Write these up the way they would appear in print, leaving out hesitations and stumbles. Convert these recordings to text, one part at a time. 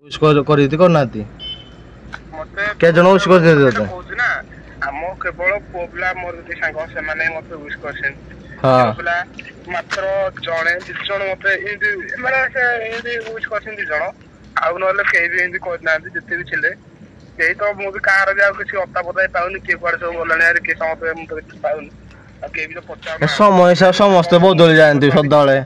उसको करी करनाती मते के जन उसको दे देते कहूछ ना आम केवल पुओ पिला मोर जति सांग से माने मते विश करछन हां पिला मात्र जणे दिजण मते इदी माने से इदी विश करछन दिजण आउ नले केई भी इदी करनाती जति भी छिले केई तो मु भी कार जा किछि अत्ता पता पाउनी के कुआर सब बोलने यार के समते मु तो पाउनी आ के भी तो पचार समय से समस्त बदल जाती सदाले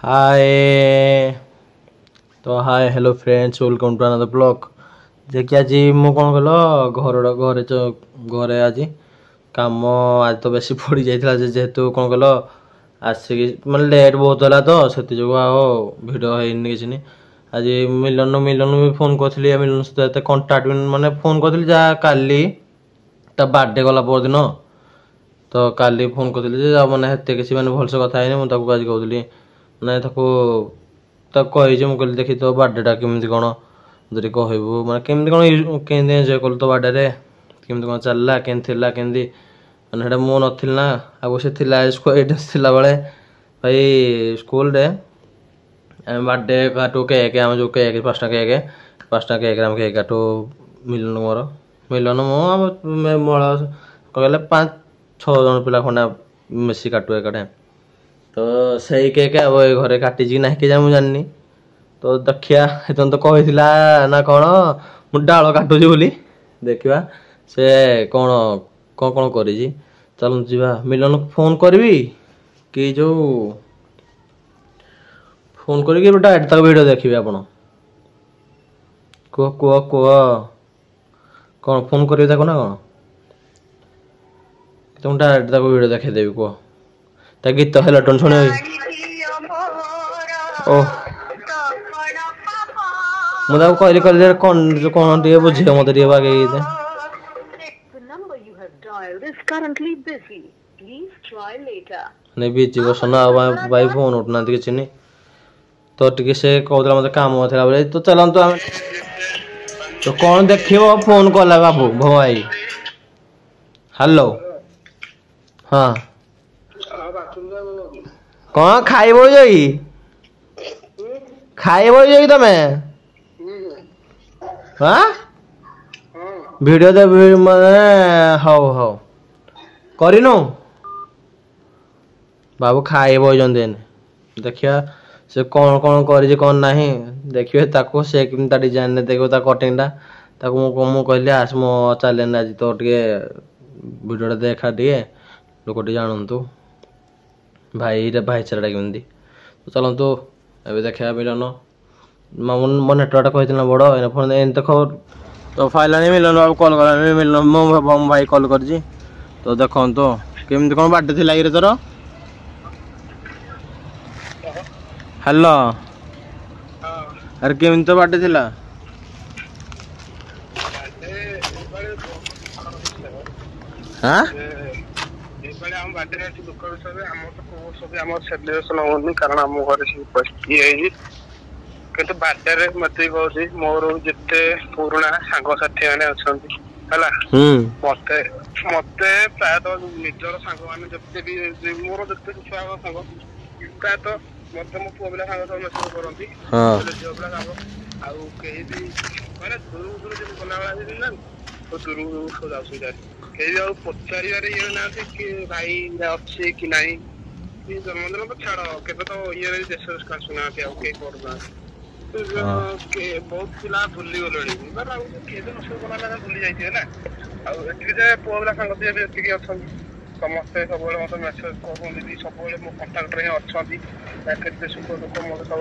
हाय तो hi hello friends welcome to another blog जे कि आज मु कौन कल घरे घरे आज काम आज तो बेसी पड़ जाता जेहेतु कौन कल आसिक मतलब लेट बहुत है तो से भिड होनी कि आज मिलन भी फोन करी मिलन सहित कंटाक्ट मैंने फोन करी जहाँ काली ता बर्थडे गला परदिन तो काली फोन करी मैंने हेते किसी मैंने भलसे कथा है मुझे आज कहली ना कही मुझे देखी तो बर्थडेटा केमती कौन जब कहबू मैं केमती कौन केमती एंजय कलु तो बर्थडे केमती कौन चलला केमती मैंने मो नी ना आगे से थी बेले भाई स्कूल रे बर्थडे काटू केक आम जो केक पाँचटा केक आम केक काटू मिलन मोर मिलन मो कहले 5-6 जन पिला खंडा मिसी काटू एकटे तो सही केक अब घरे काटी ना कि मुझे जाननी तो देखिया तो कही ना कौन मु डाल काटुची बोली देखा से कौन कौन कौन करी चल जा मिलन फोन करी कि जो फोन करी डायरेक्ट तक वीडियो देखिए आप कह कह कह कौन फोन करी ना कौन तुम डायरेक्ट तक वीडियो देखदेवी कह ता गीत हेलटन शुण ओह मुझे कहली कहली कौन कौन टे बुझे मत बागे नहीं बिजी बसन भाई फोन उठना कि तो टी से कहला मत काम था बोले तो चलते आम तो कौन देख फोन कला बाबू भाई हेलो हाँ कौन खाइब खाइब तमे हाँ वीडियो दे माने हाउ हाउ करिनु बाबू खाइब देखिया से कौन कौन करी कौन नहीं देखिए ताको से किमता डिजाइन देखो ता कटिंगटा ताको मु कहली आस मो चैलेंज आज तो टे वीडियोटा देखा टे लोक जानतु भाई भाईचारा केमती तो चलतु ए देखा मिलन मो नेटवर्कटा कही बड़ फोन एमती खबर तो फाइल मिलन बाबू कल कला मिलन मो भाई कल कर तो देखो तो केमती कौन बर्थडे थी कि तोर हेलो अरे केमती तो बर्थडे थिला हाँ कारण आम घर किंतु बार्डे मत कह मोर जिते पुराणा सांगसाथी मैंने अच्छा मत मत प्रायतः निजर सांग मैंने जिते भी मोर जिते छुआ सांग प्रायतः मत मो पुओ पिला सांग सब मेसेज करती झील पिला सांग आउ कहीं भी मैंने दूर दूर जब गला बेला तो दूर सब जाऊँ कहीं आउ पचार ये ना कि भाई अच्छे कि ना जन्मदिन तो छाड़ के तो ये देश आसुना करना बहुत पिला भूली गले भूली जाइए ना आए पुओ पिला सांग जी अच्छा समस्ते सब मत मेसेज कर सब मो कंटाक्ट अच्छा सुख दुख मत सब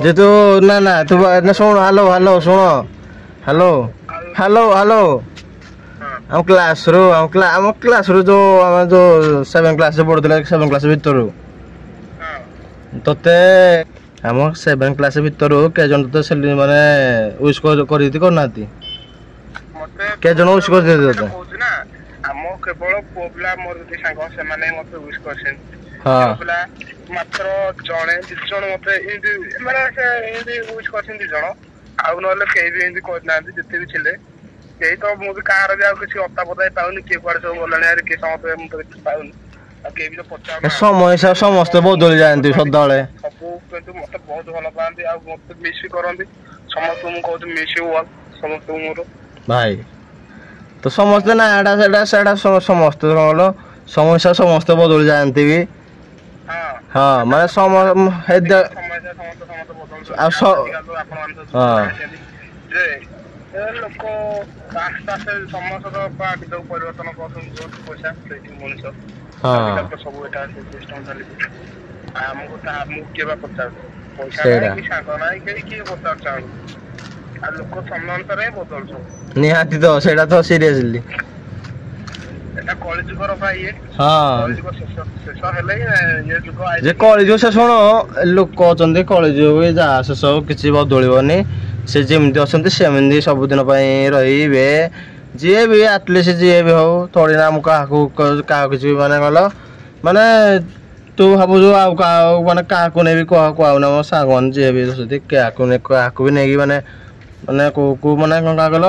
जेतु ना ना तू ना सुन हेलो हेलो सुन हेलो हेलो हेलो हम क्लास रो जो जो 7 क्लास से पढ़ुला 7 क्लास भीतर तोते हम 7 क्लास भीतर के जन तो माने विश करी करना के जन विश कर दे आम केवल पुओ पिला मोर जति सांग से माने मते विश करछन हां पिला मात्र जणे दिजण मते माने से विश करछन दिजण आउ नले केई भी एंदी करना जति भी छिले କେହି ତ ମୁଁ ବି କାହାର ବି ଆଉ କିଛି ଅତା ପତା ପାଉନି କିଏ କୁଆଡେ ସବୁ ଗଲାଣି ଆରେ କିଏ ସମସ୍ତେ ମୁଁ ତ କିଛି ପାଉନି ଆଉ କେହି ବି ତ ପଚାରୁନାହାନ୍ତି ସମୟ ସମସ୍ତେ ବଦଳି ଯାଆନ୍ତି ସଦାବେଳେ ସବୁ କିନ୍ତୁ ମତେ ବହୁତ ଭଲ ପାଆନ୍ତି ଆଉ ମତେ ମିସ୍ ବି କରନ୍ତି ସମସ୍ତଙ୍କୁ ମୁଁ କହୁଛି ମିସ୍ ୟୁ ଅଲ୍ ସମସ୍ତଙ୍କୁ ମୋର ଭାଇ ତ ସମସ୍ତେ ନା ସେଟା ସମସ୍ତେ କଣ ସମସ୍ୟା ସମସ୍ତେ ବଦଳି ଯାଆନ୍ତି ବି ହଁ ମାନେ ଲୋକ ଆସ୍ତେ ଆସ୍ତେ ସମସ୍ତର ପରିବର୍ତ୍ତନ କରୁଛନ୍ତି ପଇସା ସେଇଠି ମଣିଷ ସବୁ ଏଟା ସିଷ୍ଟମ ଚାଲିଛି ଆମକୁ କିଏ ବା ପଚାରୁଛି ପଇସା ନାହିଁ ସାଙ୍ଗ ନାହିଁ କେହି କିଏ ପଚାରୁଛ ଆଉ ଲୋକ ସମୟ ଅନୁସାରେ ହିଁ ବଦଳୁଛନ୍ତି ନିହାତି ତ ସେଇଟା ତ ସିରିୟସଲି ଏଟା କଳିଯୁଗର ପ୍ରାୟ ଇଏ କଳିଯୁଗ ଶେଷ ହେଲେ ଇଏ ଯୁଗ ଯେ କଳିଯୁଗ ଶେଷ ଶୁଣ ଲୋକ ଅଛନ୍ତି କଳିଯୁଗ ଯାହା ଶେଷ କିଛି ବଦଳିବନି ସେ ଯେମିତି ଅଛନ୍ତି ସେମିତି ସବୁଦିନ ପାଇଁ ରହିବେ ଯିଏ ବି ଆଟଲିଷ୍ଟ ଯିଏ ବି ହଉ ଥୋଡ଼ି ନା ମୁଁ କାହାକୁ କିଛି ମାନେ ଗଲ ମାନେ ତୁ ଭାବୁଛୁ ଆଉ ମାନେ କାହାକୁ ନେଇ କୁହାଉନା ମୋ ସାଙ୍ଗମାନେ ଯିଏ ବି ଅଛନ୍ତି କାହାକୁ ବି ନେଇକି ମାନେ କୋଉ ମାନେ କଣ କାହା ଗଲ